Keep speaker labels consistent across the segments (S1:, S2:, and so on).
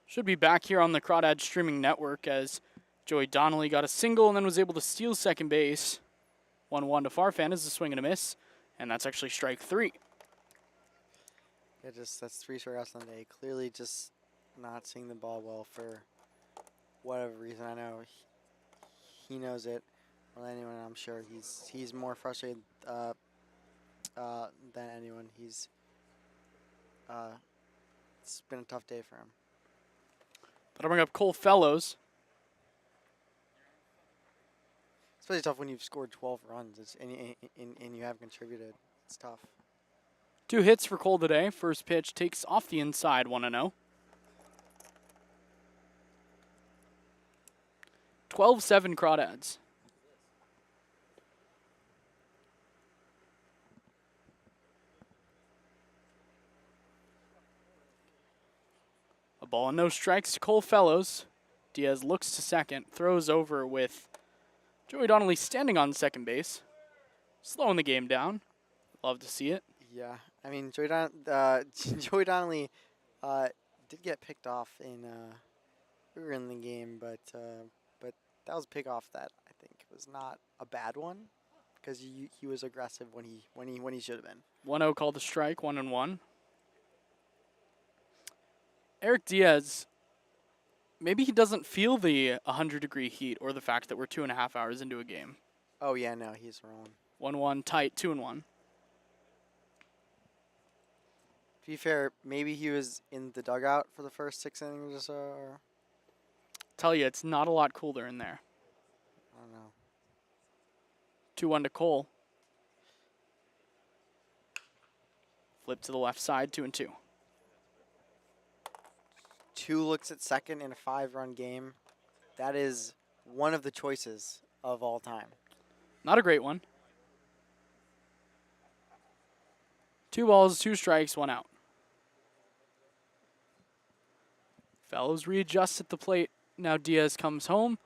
S1: Should be back here on the Crawdads streaming network as Joey Donnelly got a single and then was able to steal second base. 1-1 to Farfan is a swing and a miss, and that's actually strike 3.
S2: Yeah, that's 3 strikeouts on the day. Clearly just not seeing the ball well for whatever reason. I know he knows it more than anyone. I'm sure he's more frustrated than anyone. It's been a tough day for him.
S1: That'll bring up Cole Fellows.
S2: It's really tough when you've scored 12 runs and you haven't contributed. It's tough.
S1: 2 hits for Cole today. First pitch takes off the inside, 1-0. 12-7 Crawdads. A ball and no strikes to Cole Fellows. Diaz looks to second, throws over with Joey Donnelly standing on second base. Slowing the game down. Love to see it.
S2: Yeah, I mean, Joey Donnelly did get picked off earlier in the game, but that was a pickoff that I think was not a bad one because he was aggressive when he should have been.
S1: 1-0 called a strike, 1-1. Eric Diaz, maybe he doesn't feel the 100-degree heat or the fact that we're 2.5 hours into a game.
S2: Oh yeah, no, he's wrong.
S1: 1-1 tight, 2-1.
S2: To be fair, maybe he was in the dugout for the first 6 innings or so. Or
S1: Tell you, it's not a lot cooler in there.
S2: I don't know.
S1: 2-1 to Cole. Flip to the left side, 2-2.
S2: 2 looks at second in a 5-run game. That is one of the choices of all time.
S1: Not a great one. 2 balls, 2 strikes, 1 out. Fellows readjusts at the plate. Now Diaz comes home.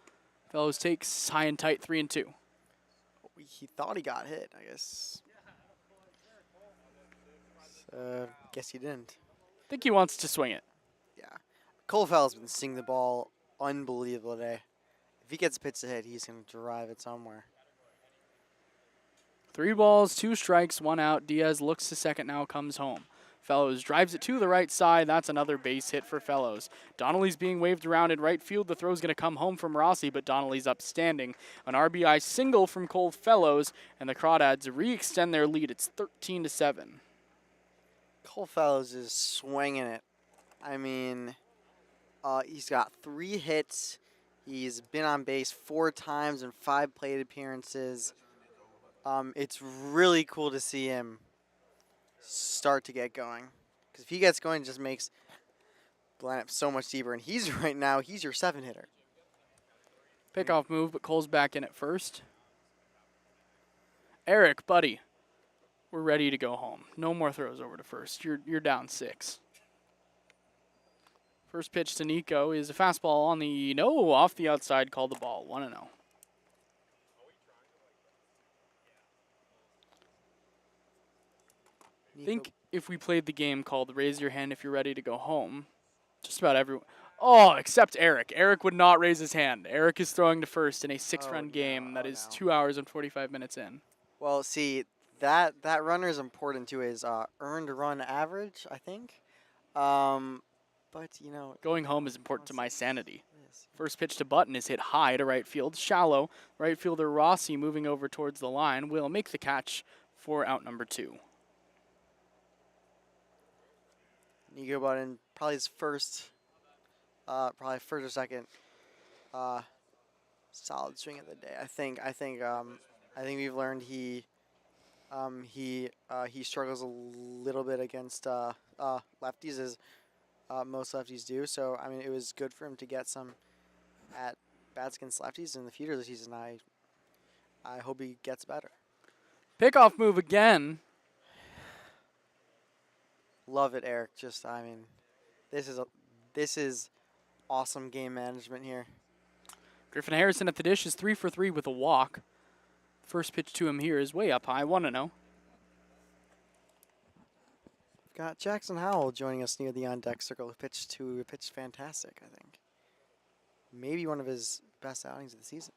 S1: Fellows takes high and tight, 3-2.
S2: He thought he got hit, I guess. Guess he didn't.
S1: I think he wants to swing it.
S2: Yeah. Cole Fell's been seeing the ball unbelievable today. If he gets a pitch to hit, he's going to drive it somewhere.
S1: 3 balls, 2 strikes, 1 out. Diaz looks to second now, comes home. Fellows drives it to the right side. That's another base hit for Fellows. Donnelly's being waved around in right field. The throw's going to come home from Rossi, but Donnelly's upstanding. An RBI single from Cole Fellows, and the Crawdads re-extend their lead. It's 13-7.
S2: Cole Fellows is swinging it. I mean, he's got 3 hits. He's been on base 4 times in 5 plate appearances. It's really cool to see him start to get going. Because if he gets going, it just makes the lineup so much deeper. And he's right now, he's your 7-hitter.
S1: Pickoff move, but Cole's back in at first. Eric, buddy, we're ready to go home. No more throws over to first. You're down 6. First pitch to Nico is a fastball on the off the outside, called the ball. 1-0. I think if we played the game called Raise Your Hand If You're Ready to Go Home, just about everyone. Oh, except Eric. Eric would not raise his hand. Eric is throwing to first in a 6-run game that is 2 hours and 45 minutes in.
S2: Well, see, that runner is important to his earned run average, I think. But, you know.
S1: Going home is important to my sanity. First pitch to Button is hit high to right field. Shallow. Right fielder Rossi moving over towards the line will make the catch for out number 2.
S2: Nico Button, probably his first or second solid swing of the day. I think we've learned he struggles a little bit against lefties, as most lefties do. So I mean, it was good for him to get some at bats against lefties in the future this season. I hope he gets better.
S1: Pickoff move again.
S2: Love it, Eric. Just, I mean, this is awesome game management here.
S1: Griffin Harrison at the dish is 3 for 3 with a walk. First pitch to him here is way up high, 1-0.
S2: got Jackson Howell joining us near the on-deck circle, who pitched fantastic, I think. Maybe one of his best outings of the season.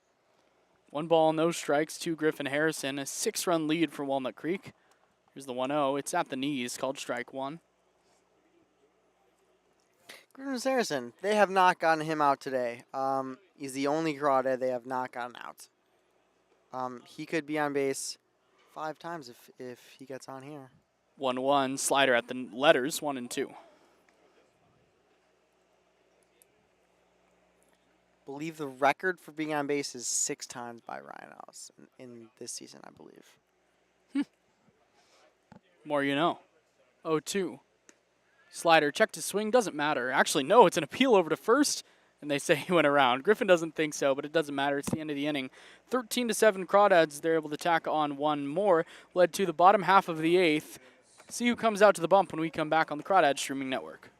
S1: 1 ball, no strikes to Griffin Harrison. A 6-run lead for Walnut Creek. Here's the 1-0. It's at the knees, called strike 1.
S2: Griffin Harrison, they have not gotten him out today. He's the only Crawdad they have not gotten out. He could be on base 5 times if he gets on here.
S1: 1-1, slider at the letters, 1 and 2.
S2: Believe the record for being on base is 6 times by Ryan Ellis in this season, I believe.
S1: More you know. 0-2. Slider checked his swing, doesn't matter. Actually, no, it's an appeal over to first, and they say he went around. Griffin doesn't think so, but it doesn't matter. It's the end of the inning. 13-7 Crawdads, they're able to tack on 1 more, led to the bottom half of the 8th. See who comes out to the bump when we come back on the Crawdads streaming network.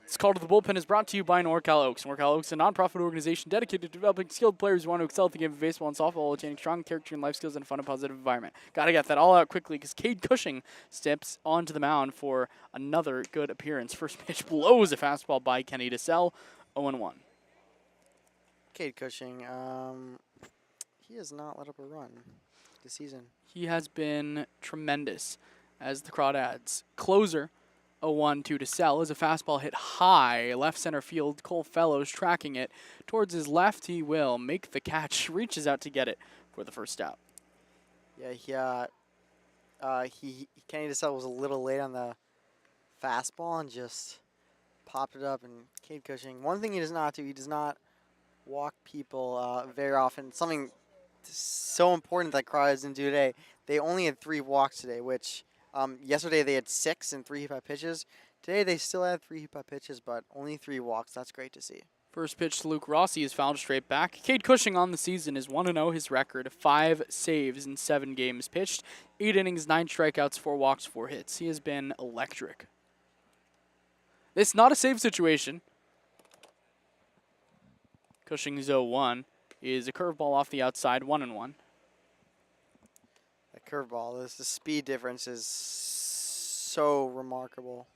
S1: This call to the bullpen is brought to you by NorCal Oaks. NorCal Oaks is a nonprofit organization dedicated to developing skilled players who want to excel at the game of baseball and softball while attaining strong character and life skills in a fun and positive environment. Got to get that all out quickly because Cade Cushing steps onto the mound for another good appearance. First pitch blows a fastball by Kenny DeSell, 0-1.
S2: Cade Cushing, he has not let up a run this season.
S1: He has been tremendous as the Crawdads closer. 0-1 to DeSell is a fastball hit high, left center field. Cole Fellows tracking it towards his left. He will make the catch, reaches out to get it for the first out.
S2: Yeah, Kenny DeSell was a little late on the fastball and just popped it up. And Cade Cushing, one thing he does not do, he does not walk people very often. Something so important that Crawdads didn't do today. They only had 3 walks today, which yesterday they had 6 and 3 hit by pitches. Today they still had 3 hit by pitches, but only 3 walks. That's great to see.
S1: First pitch to Luke Rossi is fouled straight back. Cade Cushing on the season is 1-0 his record. 5 saves in 7 games pitched. 8 innings, 9 strikeouts, 4 walks, 4 hits. He has been electric. This is not a save situation. Cushing's 0-1 is a curveball off the outside, 1-1.
S2: That curveball, the speed difference is so remarkable.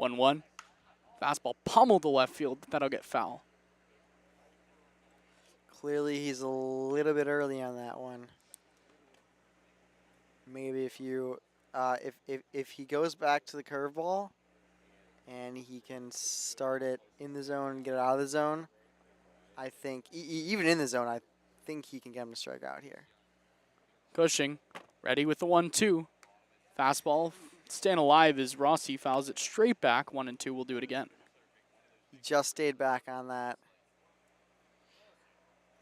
S1: 1-1. Fastball pummeled the left field. That'll get foul.
S2: Clearly he's a little bit early on that one. Maybe if you, if he goes back to the curveball and he can start it in the zone and get it out of the zone, I think, even in the zone, I think he can get him to strike out here.
S1: Cushing ready with the 1-2. Fastball staying alive as Rossi fouls it straight back. 1-2. We'll do it again.
S2: He just stayed back on that.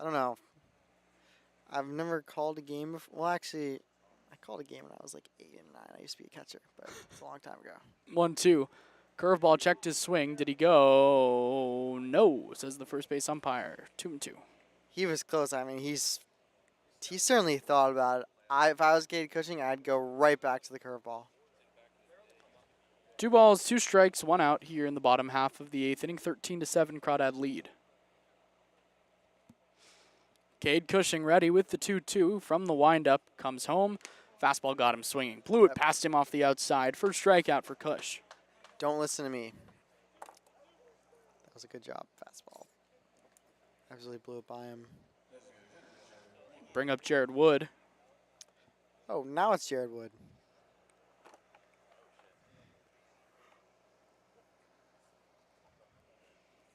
S2: I don't know. I've never called a game before. Well, actually, I called a game when I was like 8 and 9. I used to be a catcher, but it's a long time ago.
S1: 1-2. Curveball checked his swing. Did he go? No, says the first base umpire. 2-2.
S2: He was close. I mean, he certainly thought about it. If I was Cade Cushing, I'd go right back to the curveball.
S1: 2 balls, 2 strikes, 1 out here in the bottom half of the 8th inning. 13-7 Crawdad lead. Cade Cushing ready with the 2-2 from the windup. Comes home. Fastball got him swinging. Blew it past him off the outside. First strikeout for Cush.
S2: Don't listen to me. That was a good job, fastball. Absolutely blew it by him.
S1: Bring up Jared Wood.
S2: Oh, now it's Jared Wood.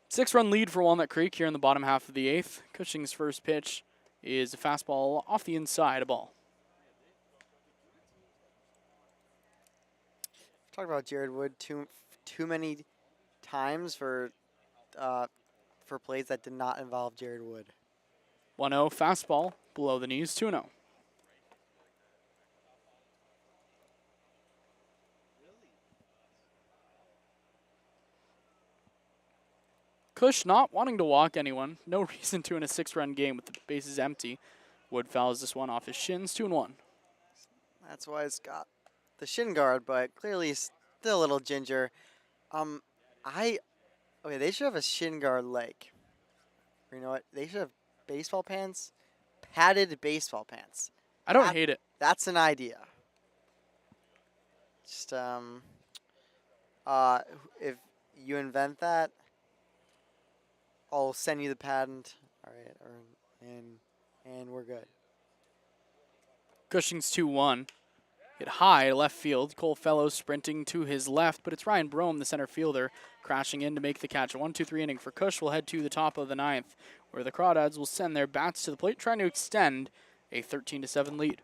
S1: Six-run lead for Walnut Creek here in the bottom half of the 8th. Cushing's first pitch is a fastball off the inside, a ball.
S2: Talk about Jared Wood too many times for plays that did not involve Jared Wood.
S1: 1-0 fastball below the knees, 2-0. Cush not wanting to walk anyone. No reason to in a 6-run game with the bases empty. Wood fouls this one off his shins, 2-1.
S2: That's why it's got the shin guard, but clearly still a little ginger. Okay, they should have a shin guard leg. Or you know what? They should have baseball pants, padded baseball pants.
S1: I don't hate it.
S2: That's an idea. Just if you invent that, I'll send you the patent. All right, and we're good.
S1: Cushing's 2-1. Hit high left field. Cole Fellows sprinting to his left, but it's Ryan Brome, the center fielder, crashing in to make the catch. A 1-2-3 inning for Cush. Will head to the top of the 9th, where the Crawdads will send their bats to the plate, trying to extend a 13-7 lead.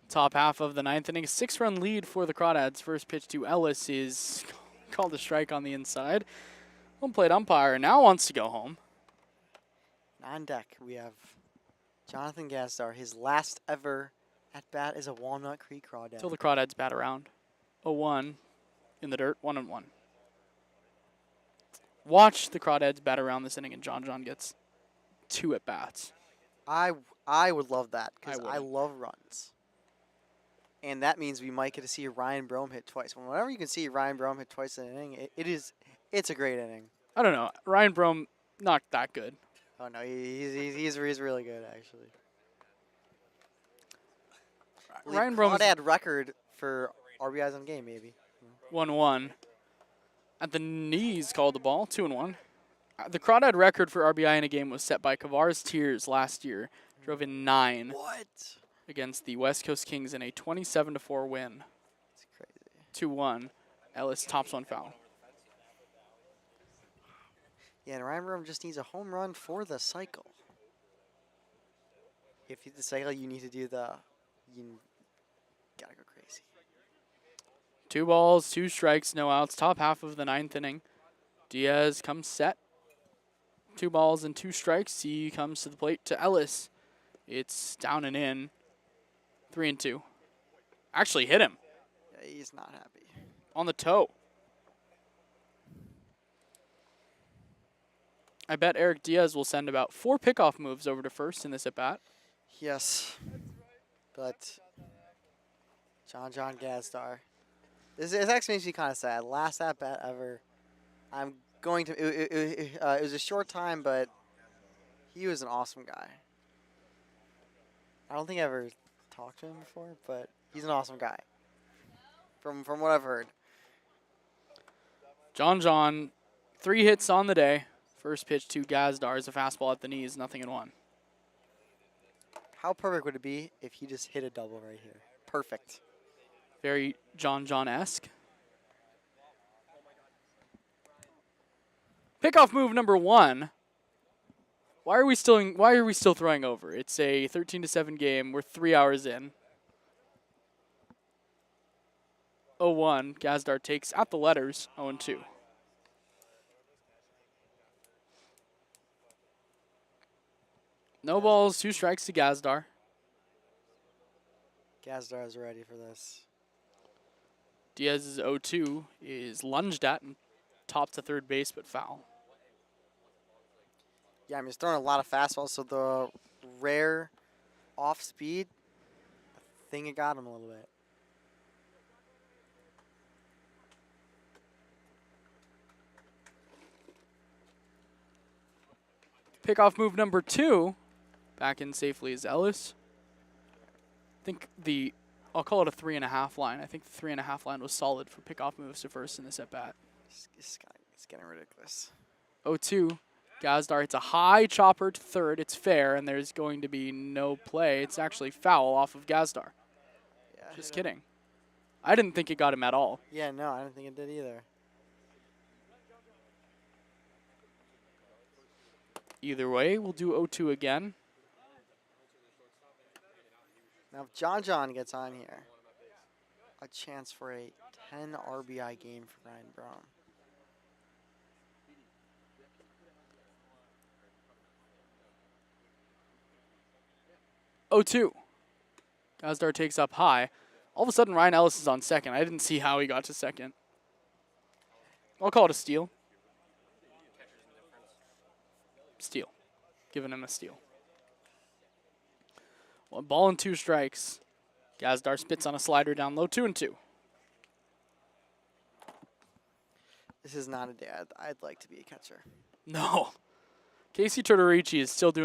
S1: Top half of the 9th inning, 6-run lead for the Crawdads. First pitch to Ellis is called a strike on the inside. Home plate umpire now wants to go home.
S2: On deck, we have Jonathan Gazdar. His last ever at bat is a Walnut Creek Crawdad.
S1: Till the Crawdads bat around. 0-1 in the dirt, 1-1. Watch the Crawdads bat around this inning, and John gets 2 at bats.
S2: I would love that because
S1: I
S2: I love runs. And that means we might get to see Ryan Brome hit twice. Whenever you can see Ryan Brome hit twice in an inning, it's a great inning.
S1: I don't know. Ryan Brome, not that good.
S2: Oh no, he's really good actually.
S1: Ryan Brome's
S2: Crawdad record for RBIs in a game, maybe.
S1: 1-1. At the knees, called the ball, 2-1. The Crawdad record for RBI in a game was set by Kavars Tears last year. Drove in 9.
S2: What?
S1: Against the West Coast Kings in a 27-4 win.
S2: That's crazy.
S1: 2-1. Ellis tops one foul.
S2: Yeah, and Ryan Brome just needs a home run for the cycle. If you the cycle, you need to do you gotta go crazy.
S1: 2 balls, 2 strikes, no outs. Top half of the 9th inning. Diaz comes set. 2 balls and 2 strikes. He comes to the plate to Ellis. It's down and in. 3-2. Actually hit him
S2: Yeah, he's not happy.
S1: on the toe. I bet Eric Diaz will send about 4 pickoff moves over to first in this at-bat.
S2: Yes. But John Gazdar. This actually makes me kind of sad. Last at-bat ever. I'm going to... It was a short time, but he was an awesome guy. I don't think I ever talked to him before, but he's an awesome guy. From what I've heard.
S1: John, 3 hits on the day. First pitch to Gazdar is a fastball at the knees, 0-1.
S2: How perfect would it be if he just hit a double right here? Perfect.
S1: Very John-esque. Pickoff move number 1. Why are we still throwing over? It's a 13-7 game. We're 3 hours in. 0-1. Gazdar takes out the letters. 0-2. No balls, 2 strikes to Gazdar.
S2: Gazdar is ready for this.
S1: Diaz's 0-2 is lunged at and topped to third base, but foul.
S2: Yeah, I mean, he's throwing a lot of fastballs, so the rare off speed, I think it got him a little bit.
S1: Pickoff move number 2. Back in safely is Ellis. I think I'll call it a 3.5 line. I think the 3.5 line was solid for pickoff moves to first in this at-bat.
S2: It's getting ridiculous.
S1: 0-2. Gazdar hits a high chopper to third. It's fair, and there's going to be no play. It's actually foul off of Gazdar.
S2: Yeah,
S1: Just kidding. I didn't think it got him at all.
S2: Yeah, no, I don't think it did either.
S1: Either way, we'll do 0-2 again.
S2: Now, if John gets on here, a chance for a 10 RBI game for Ryan Brown.
S1: 0-2. Gazdar takes up high. All of a sudden, Ryan Ellis is on second. I didn't see how he got to second. I'll call it a steal. Steal. Giving him a steal. 1 ball and 2 strikes. Gazdar spits on a slider down low, 2-2.
S2: This is not a day I'd like to be a catcher.
S1: No. Casey Tortorici is still doing